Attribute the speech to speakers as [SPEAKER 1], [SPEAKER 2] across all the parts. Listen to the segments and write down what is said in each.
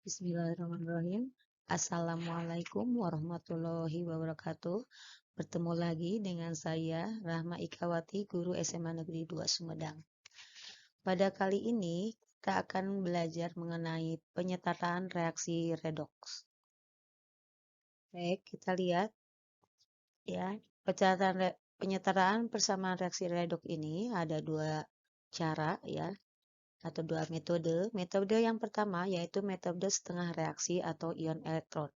[SPEAKER 1] Bismillahirrahmanirrahim. Assalamualaikum warahmatullahi wabarakatuh. Bertemu lagi dengan saya, Rahma Ikawati, Guru SMA Negeri 2 Sumedang. Pada kali ini, kita akan belajar mengenai penyetaraan reaksi redoks. Baik, kita lihat ya. Penyetaraan persamaan reaksi redoks ini ada dua cara ya, atau dua metode. Metode yang pertama yaitu metode setengah reaksi atau ion elektron.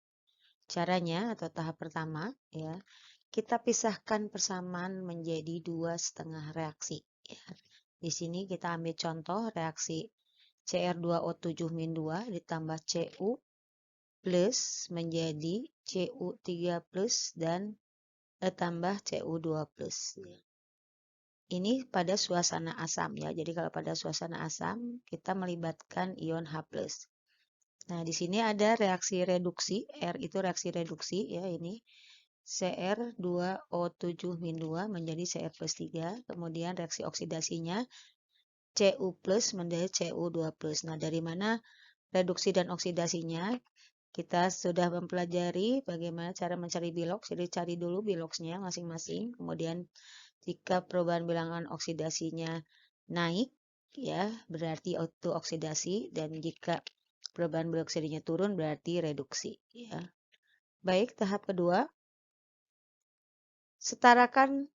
[SPEAKER 1] Caranya atau tahap pertama ya, kita pisahkan persamaan menjadi dua setengah reaksi. Ya. Di sini kita ambil contoh reaksi Cr2O7-2 ditambah Cu plus menjadi Cu3 plus dan tambah Cu2 plus. Ya. Ini pada suasana asam ya. Jadi kalau pada suasana asam kita melibatkan ion H+. Nah, di sini ada reaksi reduksi, R itu reaksi reduksi ya ini. Cr2O7-2 menjadi Cr plus 3. Kemudian reaksi oksidasinya Cu plus menjadi Cu2 plus. Nah, dari mana reduksi dan oksidasinya? Kita sudah mempelajari bagaimana cara mencari biloks. Jadi cari dulu biloksnya masing-masing. Kemudian jika perubahan bilangan oksidasinya naik, ya berarti itu oksidasi. Dan jika perubahan biloksidinya turun, berarti reduksi. Ya. Baik, tahap kedua. Setarakan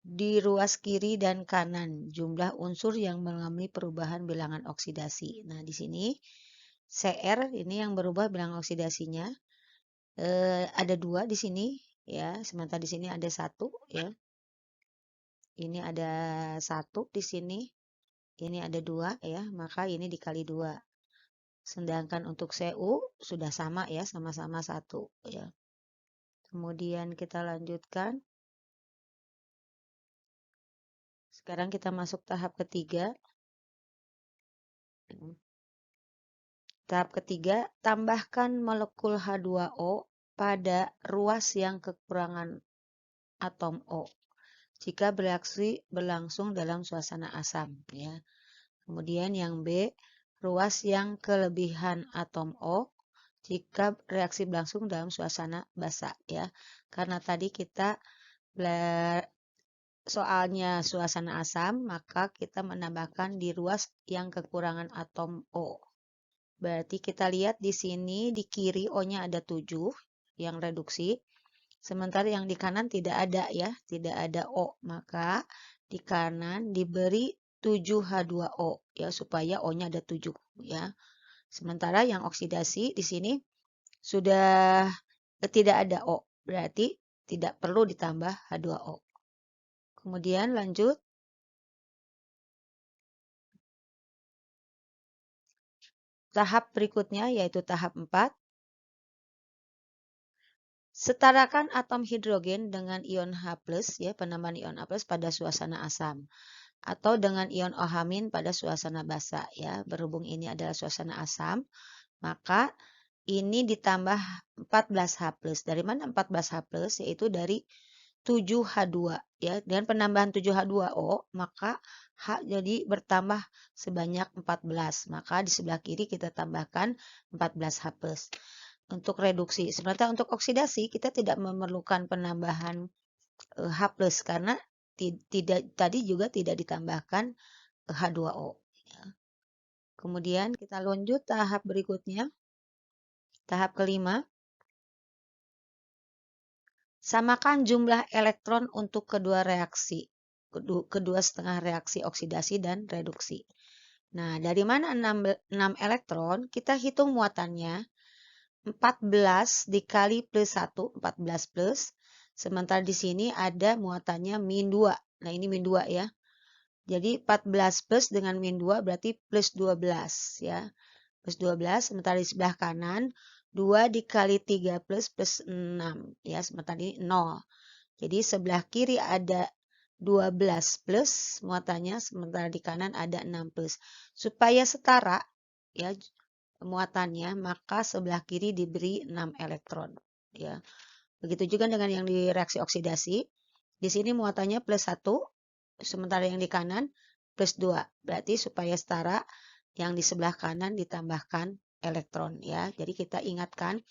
[SPEAKER 1] di ruas kiri dan kanan jumlah unsur yang mengalami perubahan bilangan oksidasi. Nah, di sini Cr ini yang berubah bilangan oksidasinya ada dua di sini ya, sementara di sini ada satu ya. Ini ada satu di sini, ini ada dua ya, maka ini dikali dua. Sedangkan untuk Cu sudah sama ya, sama-sama satu ya. Kemudian kita lanjutkan. Sekarang kita masuk tahap ketiga. Tahap ketiga, tambahkan molekul H2O pada ruas yang kekurangan atom O jika bereaksi berlangsung dalam suasana asam ya. Kemudian yang B, ruas yang kelebihan atom O jika reaksi berlangsung dalam suasana basa ya. Karena tadi kita soalnya suasana asam, maka kita menambahkan di ruas yang kekurangan atom O. Berarti kita lihat di sini di kiri O-nya ada 7 yang reduksi. Sementara yang di kanan tidak ada ya, tidak ada O. Maka di kanan diberi 7H2O ya supaya O-nya ada 7 ya. Sementara yang oksidasi di sini sudah tidak ada O, berarti tidak perlu ditambah H2O. Kemudian lanjut. Tahap berikutnya yaitu tahap 4. Setarakan atom hidrogen dengan ion H+, ya, penambahan ion H+ pada suasana asam. Atau dengan ion OH- pada suasana basa ya. Berhubung ini adalah suasana asam, maka ini ditambah 14H+. Dari mana 14H+? Yaitu dari 7H2 ya. Dengan penambahan 7H2O, maka H jadi bertambah sebanyak 14. Maka di sebelah kiri kita tambahkan 14H+. Untuk reduksi. Sementara untuk oksidasi kita tidak memerlukan penambahan H+ karena tadi juga tidak ditambahkan H2O. Ya. Kemudian kita lanjut tahap berikutnya. Tahap kelima. Samakan jumlah elektron untuk kedua reaksi. Kedua setengah reaksi oksidasi dan reduksi. Nah, dari mana 6 elektron? Kita hitung muatannya. 14 dikali plus 1, 14 plus. Sementara di sini ada muatannya min 2. Nah, ini min 2 ya. Jadi 14 plus dengan min 2 berarti plus 12 ya. Plus 12, sementara di sebelah kanan 2 dikali 3 plus 6 ya. Sementara ini 0. Jadi sebelah kiri ada 12 plus muatannya, sementara di kanan ada 6 plus. Supaya setara ya muatannya, maka sebelah kiri diberi 6 elektron ya. Begitu juga dengan yang di reaksi oksidasi. Di sini muatannya plus 1, sementara yang di kanan plus 2. Berarti supaya setara, yang di sebelah kanan ditambahkan elektron ya. Jadi kita ingatkan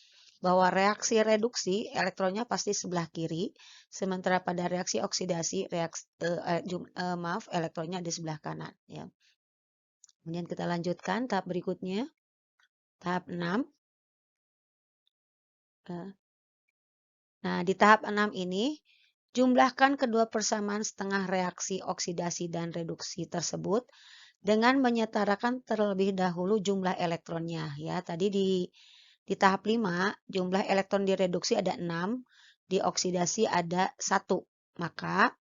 [SPEAKER 1] bahwa reaksi reduksi elektronnya pasti sebelah kiri, sementara pada reaksi oksidasi elektronnya di sebelah kanan ya. Kemudian kita lanjutkan tahap berikutnya, tahap 6. Nah, di tahap 6 ini jumlahkan kedua persamaan setengah reaksi oksidasi dan reduksi tersebut dengan menyetarakan terlebih dahulu jumlah elektronnya ya. Tadi di tahap 5 jumlah elektron direduksi ada 6, di oksidasi ada 1. Maka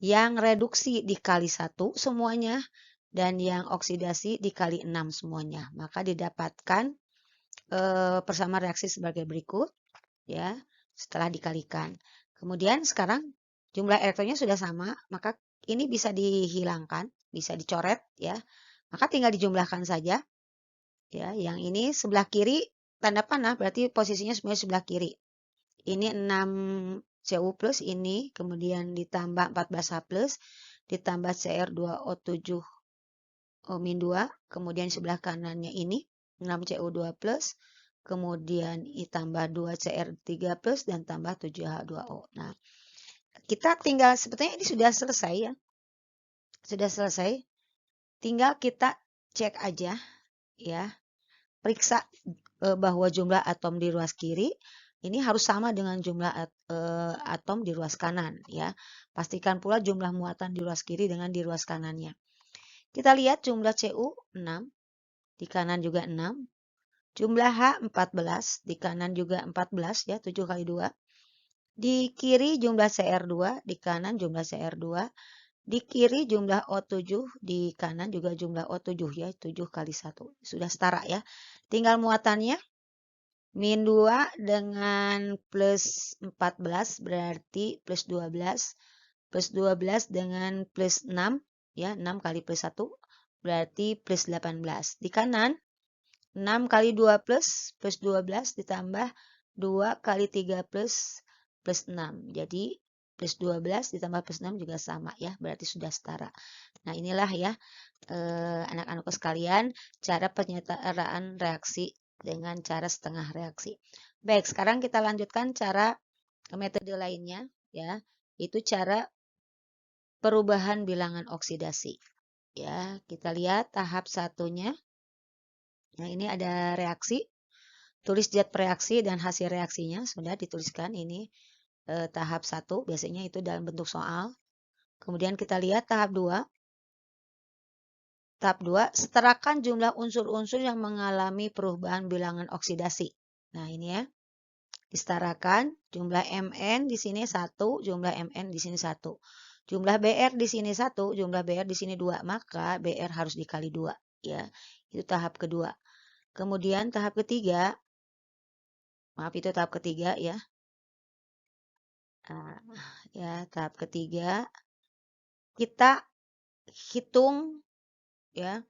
[SPEAKER 1] yang reduksi dikali 1 semuanya dan yang oksidasi dikali 6 semuanya. Maka didapatkan persamaan reaksi sebagai berikut ya, setelah dikalikan. Kemudian sekarang jumlah elektronnya sudah sama, maka ini bisa dihilangkan, bisa dicoret ya. Maka tinggal dijumlahkan saja. Ya, yang ini sebelah kiri tanda panah berarti posisinya semuanya sebelah kiri. Ini 6 Cu plus ini, kemudian ditambah 14H plus, ditambah Cr2O7 O-2, kemudian sebelah kanannya ini 6Cu2 plus, kemudian ditambah 2Cr3 plus dan tambah 7H2O. Nah, kita tinggal sebetulnya ini sudah selesai ya. Sudah selesai. Tinggal kita cek aja ya. Periksa bahwa jumlah atom di ruas kiri ini harus sama dengan jumlah atom di ruas kanan ya. Pastikan pula jumlah muatan di ruas kiri dengan di ruas kanannya. Kita lihat jumlah Cu 6, di kanan juga 6. Jumlah H 14, di kanan juga 14 ya, 7 kali 2. Di kiri jumlah Cr2, di kanan jumlah Cr2. Di kiri jumlah O7, di kanan juga jumlah O7 ya, 7 kali 1. Sudah setara ya. Tinggal muatannya. Min 2 dengan plus 14 berarti plus 12. Plus 12 dengan plus 6 ya, 6 kali plus 1 berarti plus 18. Di kanan 6 kali 2 plus 12 ditambah 2 kali 3 plus 6. Jadi plus 12 ditambah plus 6 juga sama ya, berarti sudah setara. Nah, inilah ya anak-anakku sekalian cara penyetaraan reaksi dengan cara setengah reaksi. Baik, sekarang kita lanjutkan cara metode lainnya ya, itu cara perubahan bilangan oksidasi. Ya, kita lihat tahap satunya. Nah, ini ada reaksi. Tulis zat reaksi dan hasil reaksinya sudah dituliskan ini tahap 1, biasanya itu dalam bentuk soal. Kemudian kita lihat tahap 2. Tahap 2, setarakan jumlah unsur-unsur yang mengalami perubahan bilangan oksidasi. Nah, ini ya. Disetarakan jumlah Mn di sini 1, jumlah Mn di sini 1. Jumlah Br di sini 1, jumlah Br di sini 2, maka Br harus dikali 2 ya. Itu tahap kedua. Kemudian tahap ketiga, maaf itu tahap ketiga ya. Nah, ya, tahap ketiga kita hitung ya.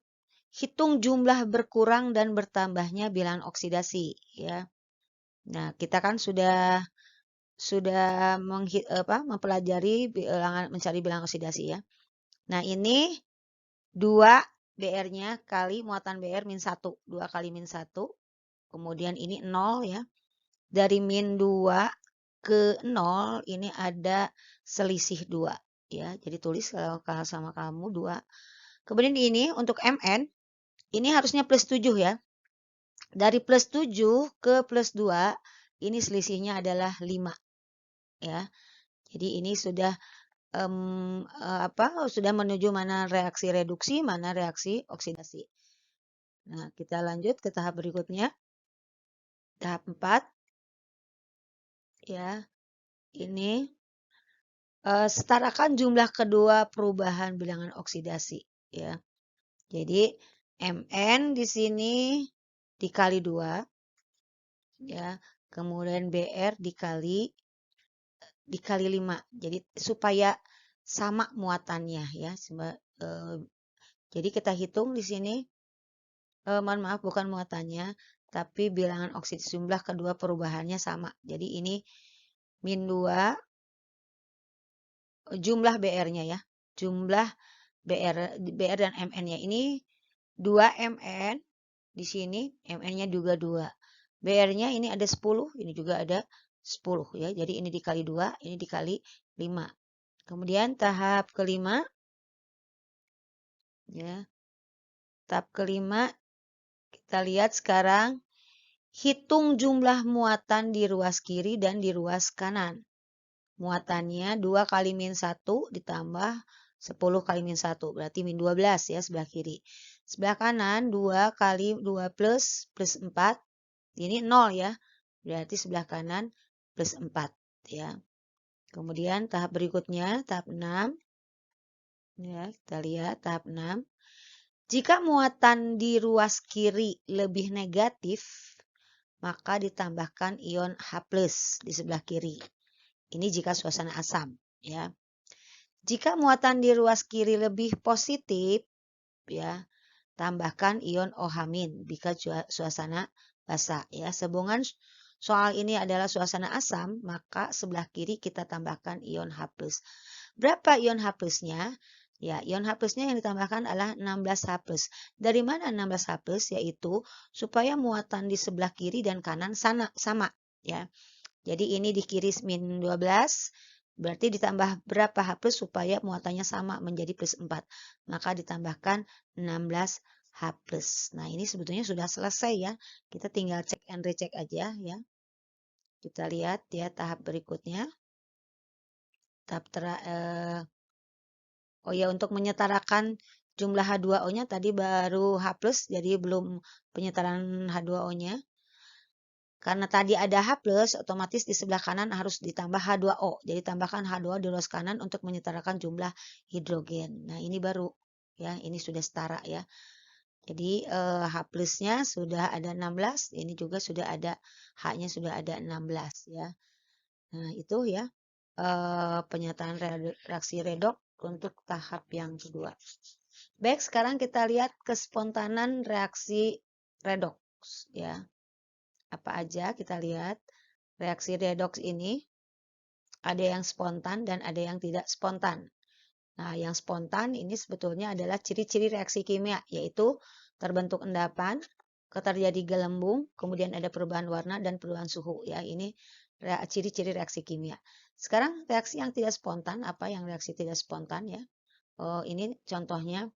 [SPEAKER 1] Hitung jumlah berkurang dan bertambahnya bilangan oksidasi ya. Nah, kita kan sudah mempelajari mencari bilangan oksidasi ya. Nah, ini 2 BR-nya kali muatan BR min 1. 2 kali min 1. Kemudian ini 0 ya. Dari min 2 ke 0 ini ada selisih 2 ya. Jadi tulis kalau sama kamu 2. Kemudian ini untuk Mn ini harusnya plus 7 ya. Dari plus 7 ke plus 2 ini selisihnya adalah 5 ya. Jadi ini sudah sudah menuju mana reaksi reduksi, mana reaksi oksidasi. Nah, kita lanjut ke tahap berikutnya. Tahap 4. Ya. Ini setarakan jumlah kedua perubahan bilangan oksidasi ya. Jadi Mn di sini dikali 2 ya. Kemudian Br dikali 5. Jadi supaya sama muatannya ya. Jadi kita hitung di sini mohon maaf bukan muatannya, tapi bilangan oksidasi jumlah kedua perubahannya sama. Jadi ini min 2 jumlah Br-nya ya. Jumlah BR dan Mn-nya ini 2 Mn Di sini Mn-nya juga 2. Br-nya ini ada 10, ini juga ada 10 ya. Jadi ini dikali 2, ini dikali 5. Kemudian tahap kelima ya. Tahap kelima kita lihat sekarang hitung jumlah muatan di ruas kiri dan di ruas kanan. Muatannya 2 kali min 1 ditambah 10 kali min 1. Berarti min 12 ya sebelah kiri. Sebelah kanan 2 kali 2 plus 4. Ini 0 ya. Berarti sebelah kanan plus 4 ya. Kemudian tahap berikutnya tahap 6. Ya, kita lihat tahap 6. Jika muatan di ruas kiri lebih negatif, maka ditambahkan ion H+ di sebelah kiri. Ini jika suasana asam ya. Jika muatan di ruas kiri lebih positif ya, tambahkan ion OH- jika suasana basah ya. Sehubungan soal ini adalah suasana asam, maka sebelah kiri kita tambahkan ion H+. Berapa ion H+-nya? Ya, ion H+-nya yang ditambahkan adalah 16H+. Dari mana 16H+? Yaitu supaya muatan di sebelah kiri dan kanan sama ya. Jadi ini di kiri min 12, berarti ditambah berapa H+ supaya muatannya sama menjadi plus 4. Maka ditambahkan 16H+. Nah, ini sebetulnya sudah selesai ya. Kita tinggal cek and recheck aja ya. Kita lihat ya tahap berikutnya. Oh ya, untuk menyetarakan jumlah H2O-nya tadi baru H+, jadi belum penyetaraan H2O-nya. Karena tadi ada H+, otomatis di sebelah kanan harus ditambah H2O. Jadi tambahkan H2O di ruas kanan untuk menyetarakan jumlah hidrogen. Nah, ini baru ya, ini sudah setara ya. Jadi H+-nya sudah ada 16, ini juga sudah ada H-nya sudah ada 16 ya. Nah, itu ya penyataan reaksi redoks untuk tahap yang kedua. Baik, sekarang kita lihat kespontanan reaksi redoks ya. Apa aja kita lihat reaksi redoks ini ada yang spontan dan ada yang tidak spontan. Nah, yang spontan ini sebetulnya adalah ciri-ciri reaksi kimia, yaitu terbentuk endapan, terjadi gelembung, kemudian ada perubahan warna dan perubahan suhu ya. Ini ciri-ciri reaksi kimia. Sekarang reaksi yang tidak spontan, apa yang reaksi tidak spontan ya? Oh, ini contohnya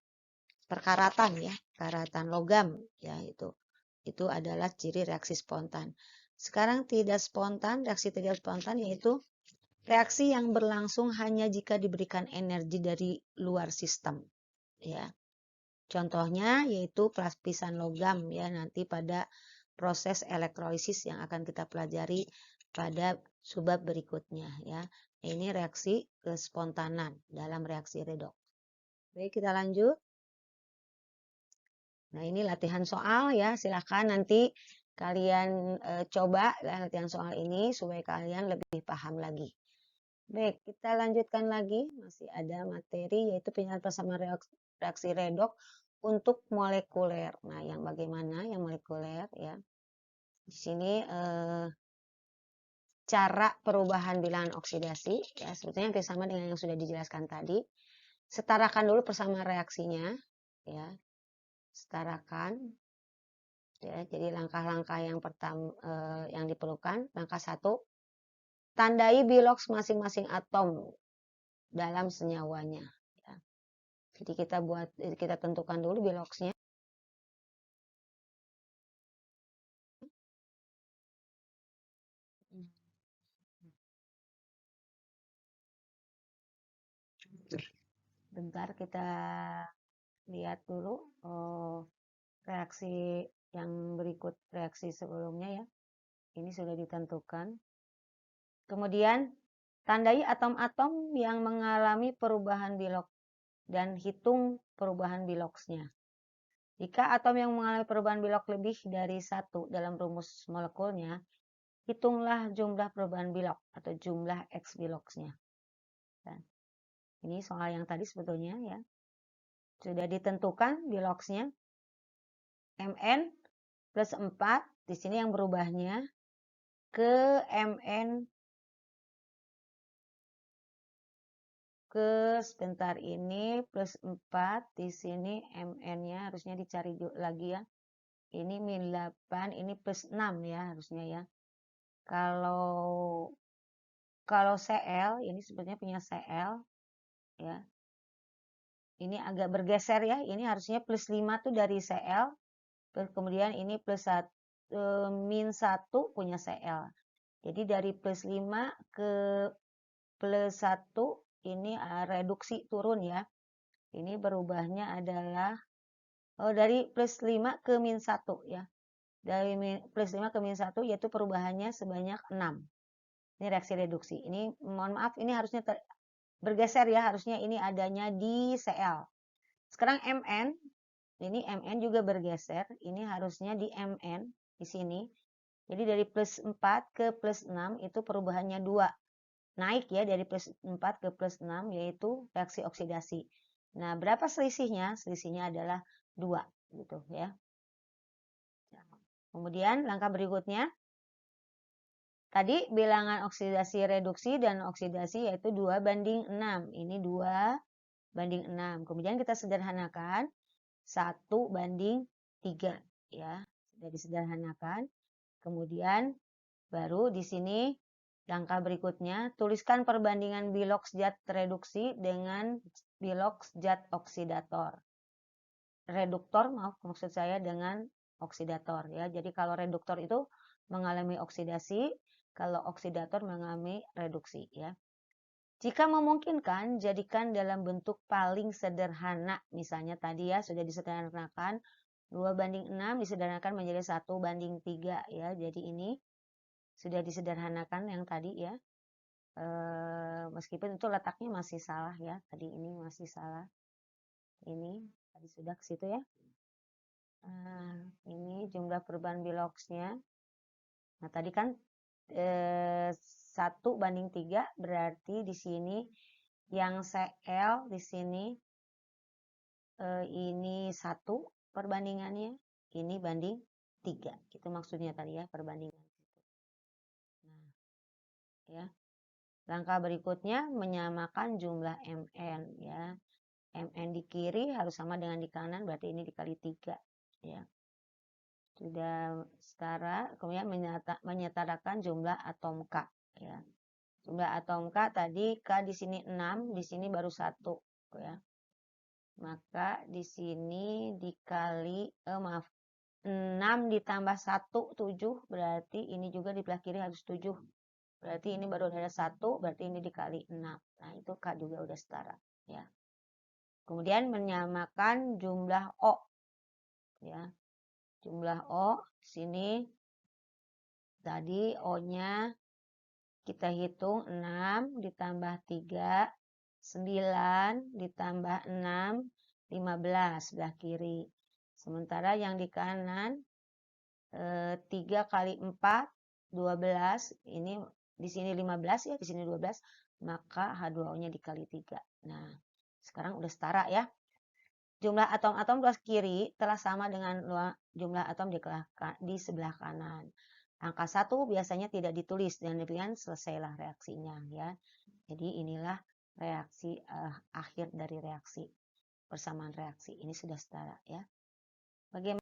[SPEAKER 1] perkaratan ya, karatan logam ya itu. Itu adalah ciri reaksi spontan. Sekarang tidak spontan, reaksi tidak spontan yaitu reaksi yang berlangsung hanya jika diberikan energi dari luar sistem ya. Contohnya yaitu lapisan logam ya, nanti pada proses elektrolisis yang akan kita pelajari pada subbab berikutnya ya. Ini reaksi kespontanan dalam reaksi redoks. Baik, kita lanjut. Nah, ini latihan soal ya. Silahkan nanti kalian coba latihan soal ini supaya kalian lebih paham lagi. Baik, kita lanjutkan lagi. Masih ada materi yaitu penjelasan bersama reaksi redoks untuk molekuler. Nah, yang bagaimana yang molekuler ya. Di sini cara perubahan bilangan oksidasi ya, sebetulnya hampir sama dengan yang sudah dijelaskan tadi. Setarakan dulu persamaan reaksinya ya. Setarakan ya. Jadi langkah-langkah yang pertama yang diperlukan, langkah 1, tandai biloks masing-masing atom dalam senyawanya ya. Jadi kita tentukan dulu biloksnya. Bentar kita lihat dulu reaksi yang berikut reaksi sebelumnya ya. Ini sudah ditentukan. Kemudian tandai atom-atom yang mengalami perubahan bilok dan hitung perubahan biloksnya. Jika atom yang mengalami perubahan bilok lebih dari 1 dalam rumus molekulnya, hitunglah jumlah perubahan bilok atau jumlah X biloksnya. Ini soal yang tadi sebetulnya ya. Sudah ditentukan biloksnya. Mn plus 4, di sini yang berubahnya ke Mn sebentar ini plus 4, di sini Mn-nya harusnya dicari lagi ya. Ini min 8, ini plus 6 ya harusnya ya. Kalau Cl, ini sebetulnya punya Cl ya. Ini agak bergeser ya. Ini harusnya plus 5 tuh dari Cl. Kemudian ini plus min 1 punya Cl. Jadi dari plus 5 ke plus 1 ini reduksi turun ya. Ini berubahnya adalah dari plus 5 ke min 1 ya. Dari plus 5 ke min 1 yaitu perubahannya sebanyak 6. Ini reaksi reduksi. Ini mohon maaf ini harusnya bergeser ya. Harusnya ini adanya di Cl. Sekarang Mn. Ini Mn juga bergeser. Ini harusnya di Mn di sini. Jadi dari plus 4 ke plus 6 itu perubahannya 2. Naik ya dari plus 4 ke plus 6 yaitu reaksi oksidasi. Nah, berapa selisihnya? Selisihnya adalah 2 gitu ya. Kemudian langkah berikutnya tadi bilangan oksidasi reduksi dan oksidasi yaitu 2:6. Ini 2:6. Kemudian kita sederhanakan 1:3 ya. Sudah disederhanakan. Kemudian baru di sini langkah berikutnya tuliskan perbandingan bilox zat reduksi dengan bilox zat oksidator. Reduktor maksud saya dengan oksidator ya. Jadi kalau reduktor itu mengalami oksidasi, kalau oksidator mengalami reduksi ya. Jika memungkinkan, jadikan dalam bentuk paling sederhana. Misalnya tadi ya sudah disederhanakan 2:6 disederhanakan menjadi 1:3 ya. Jadi ini sudah disederhanakan yang tadi ya. Meskipun itu letaknya masih salah ya. Tadi ini masih salah. Ini tadi sudah ke situ ya. Ini jumlah perubahan biloxnya. Nah, tadi kan 1:3 berarti di sini yang Cl di sini ini 1 perbandingannya, ini banding 3. Itu maksudnya tadi ya perbandingan. Nah, ya. Langkah berikutnya menyamakan jumlah Mn ya. Mn di kiri harus sama dengan di kanan berarti ini dikali 3 ya. Sudah setara, kemudian menyetarakan jumlah atom K ya. Jumlah atom K tadi K di sini 6, di sini baru 1 ya. Maka di sini dikali 6 ditambah 1 7 berarti ini juga di belah kiri harus 7. Berarti ini baru ada 1, berarti ini dikali 6. Nah, itu K juga udah setara ya. Kemudian menyamakan jumlah O ya. Jumlah O di sini tadi O-nya kita hitung 6 ditambah 3, 9 ditambah 6, 15 sebelah kiri. Sementara yang di kanan 3 kali 4, 12. Ini di sini 15 ya, di sini 12. Maka H2O-nya dikali 3. Nah, sekarang udah setara ya. Jumlah atom-atom belah kiri telah sama dengan jumlah atom di sebelah kanan. Angka 1 biasanya tidak ditulis dan demikian selesailah reaksinya ya. Jadi inilah reaksi akhir dari reaksi. Persamaan reaksi ini sudah setara ya. Bagaimana